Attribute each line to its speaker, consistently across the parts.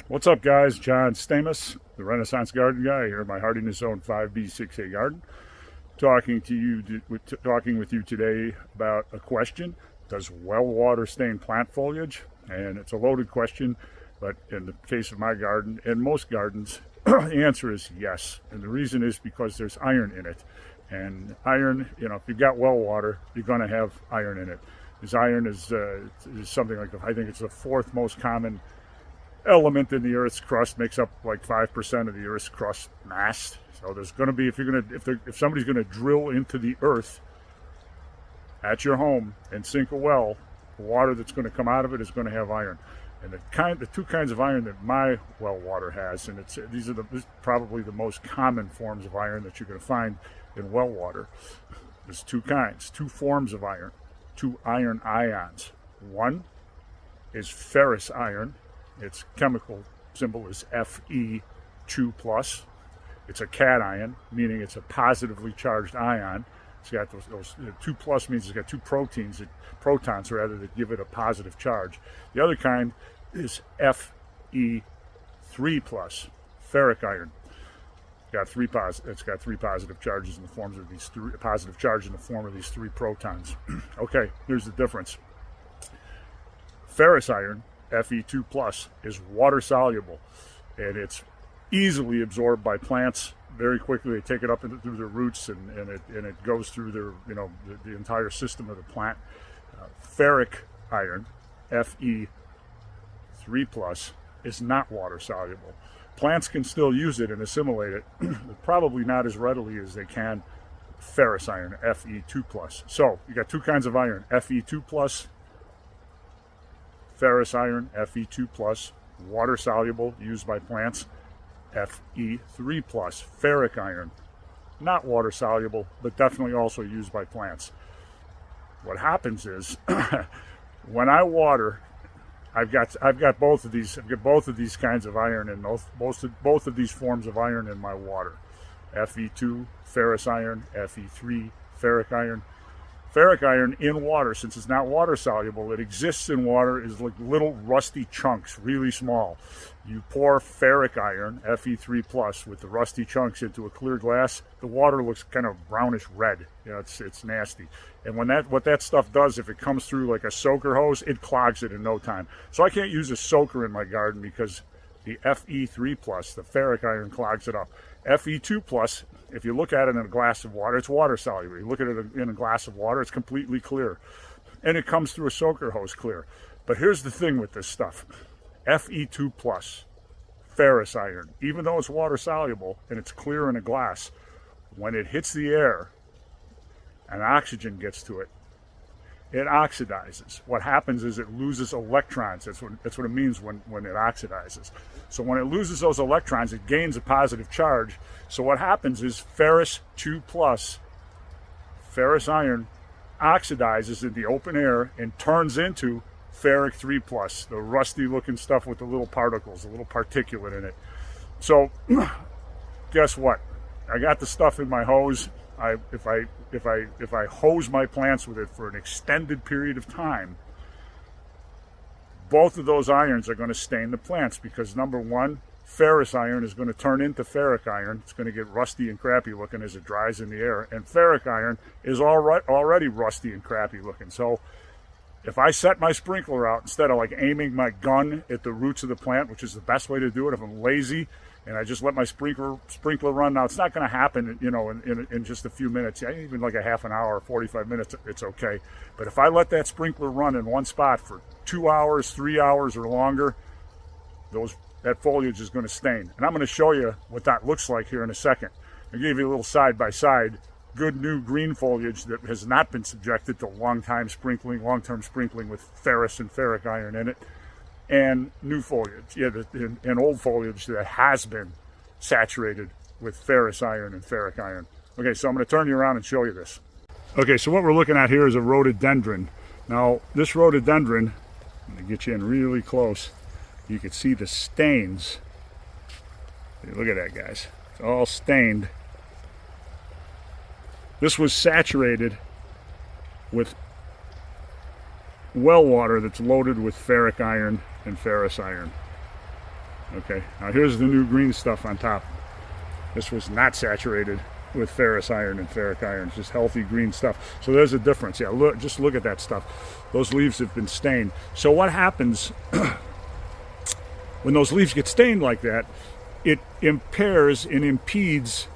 Speaker 1: What's up, guys? John Stamos, the Renaissance Garden Guy, here at my Hardiness Zone 5B6A garden, talking with you today about a question: does well water stain plant foliage? And it's a loaded question, but in the case of my garden and most gardens, the answer is yes. And the reason is because there's iron in it, and iron, if you've got well water, you're going to have iron in it. This iron is something like, I think it's the fourth most common element in the Earth's crust, makes up like 5% of the Earth's crust mass. So there's going to be, if somebody's going to drill into the earth at your home and sink a well, the water that's going to come out of it is going to have iron. And the two kinds of iron that my well water has, and these are probably the most common forms of iron that you're going to find in well water. There's two kinds, two forms of iron, two iron ions. One is ferrous iron. Its chemical symbol is Fe2+. It's a cation, meaning it's a positively charged ion. It's got those 2+ means it's got two protons that give it a positive charge. The other kind is Fe3+, ferric iron. It's got three positive charges in the form of these three protons. Okay, here's the difference. Ferrous iron, Fe2+, is water soluble, and it's easily absorbed by plants very quickly. They take it up through their roots, and it goes through the entire system of the plant. Ferric iron, Fe3+, is not water soluble. Plants can still use it and assimilate it, but probably not as readily as they can ferrous iron, Fe2+. So you got two kinds of iron: Fe2+, ferrous iron, Fe2+, water soluble, used by plants; Fe3+, ferric iron, not water soluble, but definitely also used by plants. What happens is, when I water, I've got both of these kinds of iron, and both of these forms of iron in my water. Fe2, ferrous iron; Fe3, ferric iron. Ferric iron in water, since it's not water soluble, it exists in water as like little rusty chunks, really small. You pour ferric iron, Fe3+, with the rusty chunks into a clear glass, the water looks kind of brownish red. It's nasty. And what that stuff does, if it comes through like a soaker hose, it clogs it in no time. So I can't use a soaker in my garden because the Fe3+, the ferric iron, clogs it up. Fe2+, if you look at it in a glass of water, it's water soluble. You look at it in a glass of water, it's completely clear. And it comes through a soaker hose clear. But here's the thing with this stuff. Fe2+, ferrous iron, even though it's water soluble and it's clear in a glass, when it hits the air and oxygen gets to it, it oxidizes. What happens is it loses electrons. That's what it means when it oxidizes. So when it loses those electrons, it gains a positive charge. So what happens is ferrous2+, ferrous iron, oxidizes in the open air and turns into ferric3+, the rusty looking stuff with the little particles, the little particulate in it. So guess what? I got the stuff in my hose. If I hose my plants with it for an extended period of time, both of those irons are going to stain the plants, because number one, ferrous iron is going to turn into ferric iron. It's going to get rusty and crappy looking as it dries in the air, and ferric iron is already rusty and crappy looking. So if I set my sprinkler out, instead of like aiming my gun at the roots of the plant, which is the best way to do it if I'm lazy, and I just let my sprinkler run. Now, it's not going to happen, in just a few minutes. Even like a half an hour, 45 minutes, it's okay. But if I let that sprinkler run in one spot for 2 hours, 3 hours, or longer, that foliage is going to stain. And I'm going to show you what that looks like here in a second. I'll give you a little side-by-side. Good new green foliage that has not been subjected to long-term sprinkling with ferrous and ferric iron in it, and new foliage, and old foliage that has been saturated with ferrous iron and ferric iron. Okay, so I'm going to turn you around and show you this. Okay, so what we're looking at here is a rhododendron. Now, this rhododendron, I'm going to get you in really close. You can see the stains. Look at that, guys. It's all stained. This was saturated with well water that's loaded with ferric iron and ferrous iron. Okay, now here's the new green stuff on top. This was not saturated with ferrous iron and ferric iron, just healthy green stuff. So there's a difference. Yeah, look, just look at that stuff. Those leaves have been stained. So what happens when those leaves get stained like that? It impairs and impedes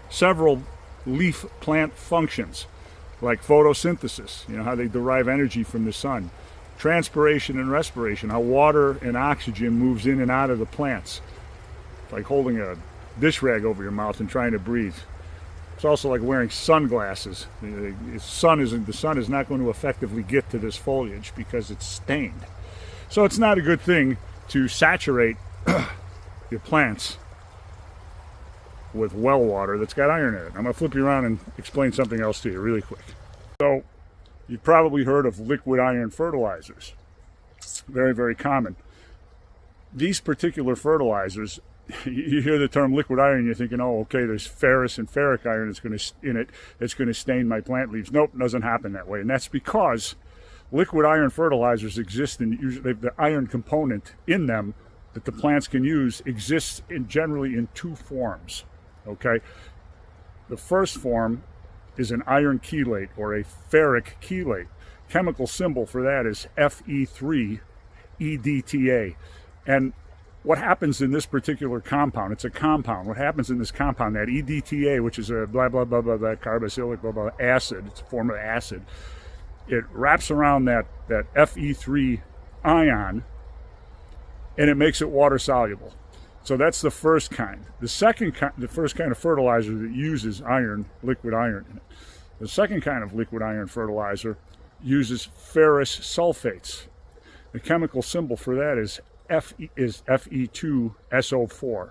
Speaker 1: several leaf plant functions, like photosynthesis, you know, how they derive energy from the sun, transpiration and respiration, how water and oxygen moves in and out of the plants. It's like holding a dish rag over your mouth and trying to breathe. It's also like wearing sunglasses. The sun is not going to effectively get to this foliage because it's stained. So it's not a good thing to saturate your plants with well water that's got iron in it. I'm going to flip you around and explain something else to you really quick. So you've probably heard of liquid iron fertilizers. Very, very common. These particular fertilizers, you hear the term liquid iron, you're thinking, oh, okay, there's ferrous and ferric iron that's going to stain my plant leaves. Nope, it doesn't happen that way. And that's because liquid iron fertilizers exist in, usually the iron component in them that the plants can use exists generally in two forms. Okay, the first form is an iron chelate or a ferric chelate. Chemical symbol for that is Fe3 EDTA. And what happens in this particular compound, it's a compound. What happens in this compound, that EDTA, which is a blah, blah, blah, blah, blah, carboxylic, blah, blah, acid, it's a form of acid, it wraps around that Fe3 ion and it makes it water soluble. So that's the first kind. The first kind of fertilizer that uses iron, liquid iron in it. The second kind of liquid iron fertilizer uses ferrous sulfates. The chemical symbol for that is Fe2SO4.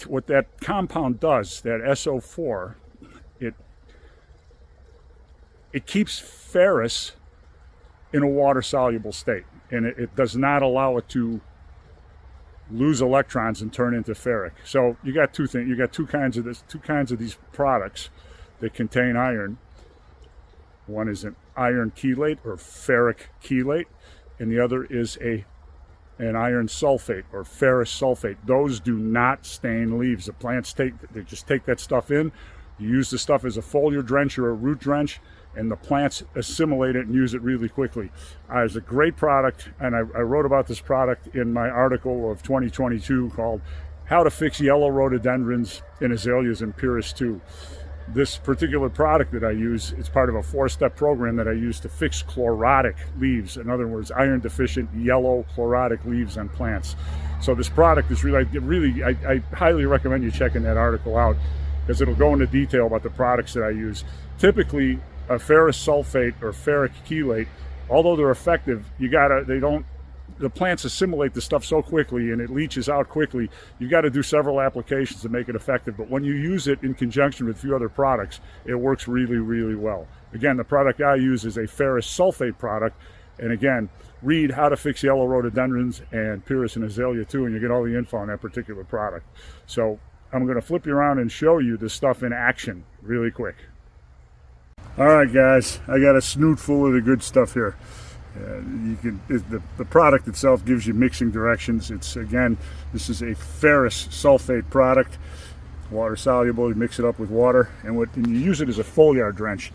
Speaker 1: What that compound does, that SO4, it keeps ferrous in a water-soluble state, and it does not allow it to lose electrons and turn into ferric. So you got two things. You got two kinds of these products that contain iron. One is an iron chelate or ferric chelate, and the other is an iron sulfate or ferrous sulfate. Those do not stain leaves. The plants just take that stuff in. You use the stuff as a foliar drench or a root drench, and the plants assimilate it and use it really quickly. It's a great product, and I wrote about this product in my article of 2022 called How to Fix Yellow Rhododendrons in Azaleas and Pyrrhus 2. This particular product that I use is part of a 4-step program that I use to fix chlorotic leaves. In other words, iron deficient yellow chlorotic leaves on plants. So this product is really, I highly recommend you checking that article out, because it'll go into detail about the products that I use. Typically, a ferrous sulfate or ferric chelate, although they're effective, the plants assimilate the stuff so quickly and it leaches out quickly, you got to do several applications to make it effective. But when you use it in conjunction with a few other products, it works really, really well. Again, the product I use is a ferrous sulfate product. And again, read How to Fix Yellow Rhododendrons and Pyrrhus and Azalea 2, and you get all the info on that particular product. So I'm going to flip you around and show you this stuff in action really quick. All right, guys, I got a snoot full of the good stuff here. The product itself gives you mixing directions. This is a ferrous sulfate product, water soluble. You mix it up with water, and you use it as a foliar drench.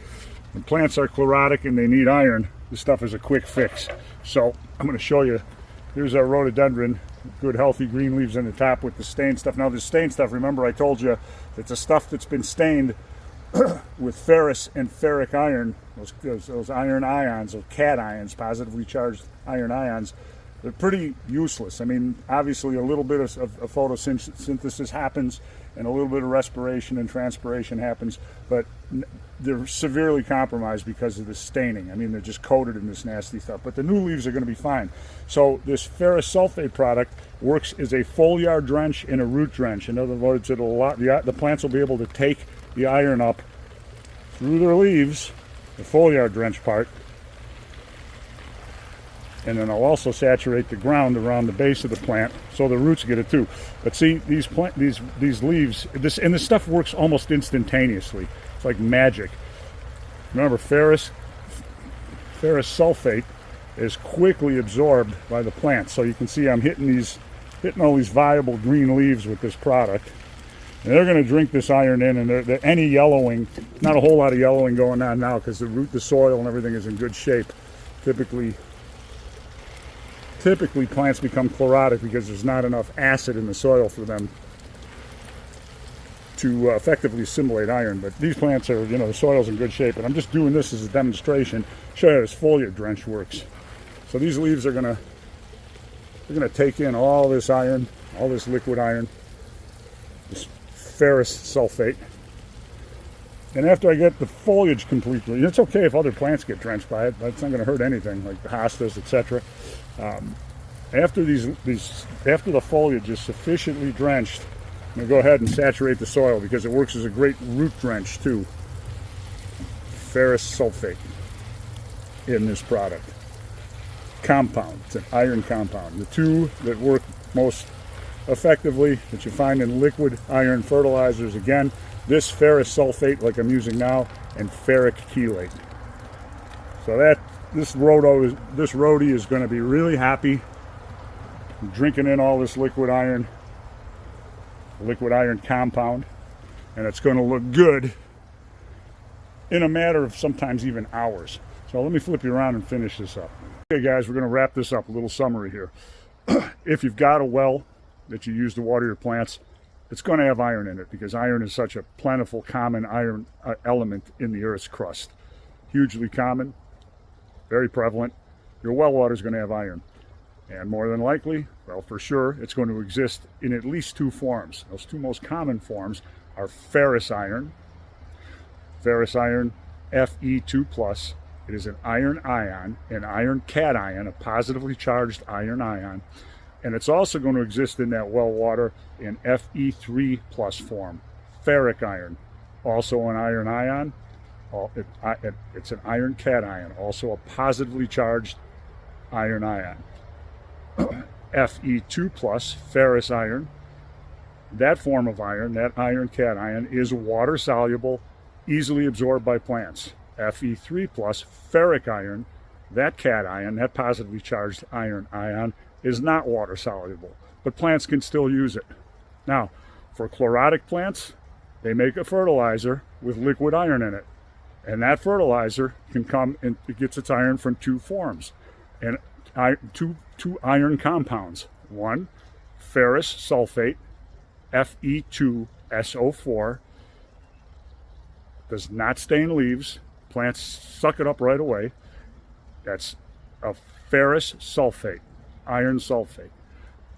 Speaker 1: When plants are chlorotic and they need iron, this stuff is a quick fix. So I'm going to show you. Here's our rhododendron, good healthy green leaves on the top with the stained stuff. Now this stained stuff, remember I told you, it's the stuff that's been stained with ferrous and ferric iron, those iron ions, those cations, positively charged iron ions. They're pretty useless. I mean, obviously a little bit of photosynthesis happens and a little bit of respiration and transpiration happens, but they're severely compromised because of the staining. I mean, they're just coated in this nasty stuff, but the new leaves are going to be fine. So this ferrous sulfate product works as a foliar drench and a root drench. In other words, the plants will be able to take the iron up through their leaves, the foliar drench part, and then I'll also saturate the ground around the base of the plant so the roots get it too. But see, these leaves, this stuff works almost instantaneously. It's like magic. Remember, ferrous sulfate is quickly absorbed by the plants. So you can see I'm hitting all these viable green leaves with this product. And they're going to drink this iron in, and any yellowing, not a whole lot of yellowing going on now because the soil and everything is in good shape. Typically plants become chlorotic because there's not enough acid in the soil for them to effectively assimilate iron. But these plants are, the soil's in good shape. And I'm just doing this as a demonstration, show you how this foliage drench works. So these leaves are they're gonna take in all this iron, all this liquid iron, this ferrous sulfate. And after I get the foliage completely, and it's okay if other plants get drenched by it, but it's not going to hurt anything, like the hostas, etc. After the foliage is sufficiently drenched, I'm going to go ahead and saturate the soil because it works as a great root drench too. Ferrous sulfate in this product. Compound, it's an iron compound. The two that work most effectively that you find in liquid iron fertilizers, again, this ferrous sulfate like I'm using now, and ferric chelate. So this roadie is going to be really happy drinking in all this liquid iron compound, and it's going to look good in a matter of sometimes even hours. So let me flip you around and finish this up. Okay guys, we're going to wrap this up. A little summary here. If you've got a well that you use to water your plants, it's going to have iron in it because iron is such a plentiful, common iron element in the Earth's crust. Hugely common, very prevalent. Your well water is going to have iron. And more than likely, well, for sure, it's going to exist in at least two forms. Those two most common forms are ferrous iron Fe2+. It is an iron ion, an iron cation, a positively charged iron ion. And it's also going to exist in that well water in Fe3+ form, ferric iron, also an iron ion. It's an iron cation, also a positively charged iron ion. Fe2+, ferrous iron, that form of iron, that iron cation, is water soluble, easily absorbed by plants. Fe3+, ferric iron, that cation, that positively charged iron ion, is not water soluble, but plants can still use it. Now, for chlorotic plants, they make a fertilizer with liquid iron in it. And that fertilizer can come and it gets its iron from two forms, and two iron compounds. One, ferrous sulfate, Fe2SO4, does not stain leaves. Plants suck it up right away. That's a ferrous sulfate, iron sulfate.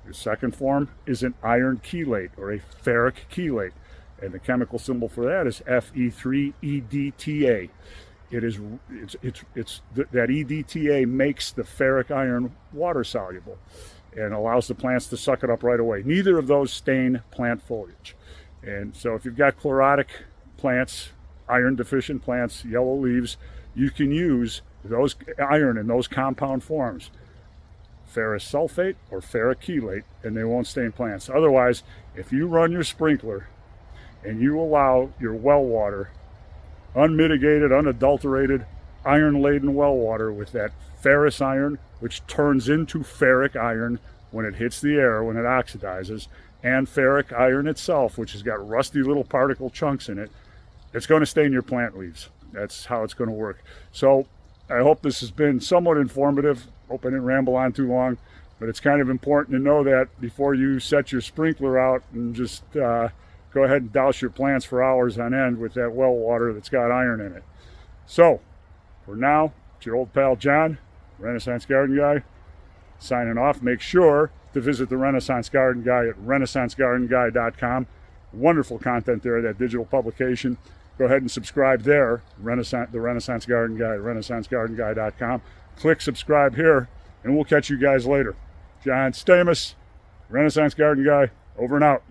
Speaker 1: The second form is an iron chelate, or a ferric chelate, and the chemical symbol for that is Fe3EDTA. That EDTA makes the ferric iron water soluble and allows the plants to suck it up right away. Neither of those stain plant foliage. And so if you've got chlorotic plants, iron deficient plants, yellow leaves, you can use those iron in those compound forms, ferrous sulfate or ferric chelate, and they won't stain plants. Otherwise, if you run your sprinkler and you allow your well water, unmitigated, unadulterated, iron-laden well water with that ferrous iron, which turns into ferric iron when it hits the air, when it oxidizes, and ferric iron itself, which has got rusty little particle chunks in it, it's going to stain your plant leaves. That's how it's going to work. So I hope this has been somewhat informative. Hope I didn't ramble on too long, but it's kind of important to know that before you set your sprinkler out and just go ahead and douse your plants for hours on end with that well water that's got iron in it. So for now, it's your old pal John, Renaissance Garden Guy, signing off. Make sure to visit the Renaissance Garden Guy at renaissancegardenguy.com. Wonderful content there, that digital publication. Go ahead and subscribe there, the Renaissance Garden Guy at renaissancegardenguy.com. Click subscribe here, and we'll catch you guys later. John Stamos, Renaissance Garden Guy, over and out.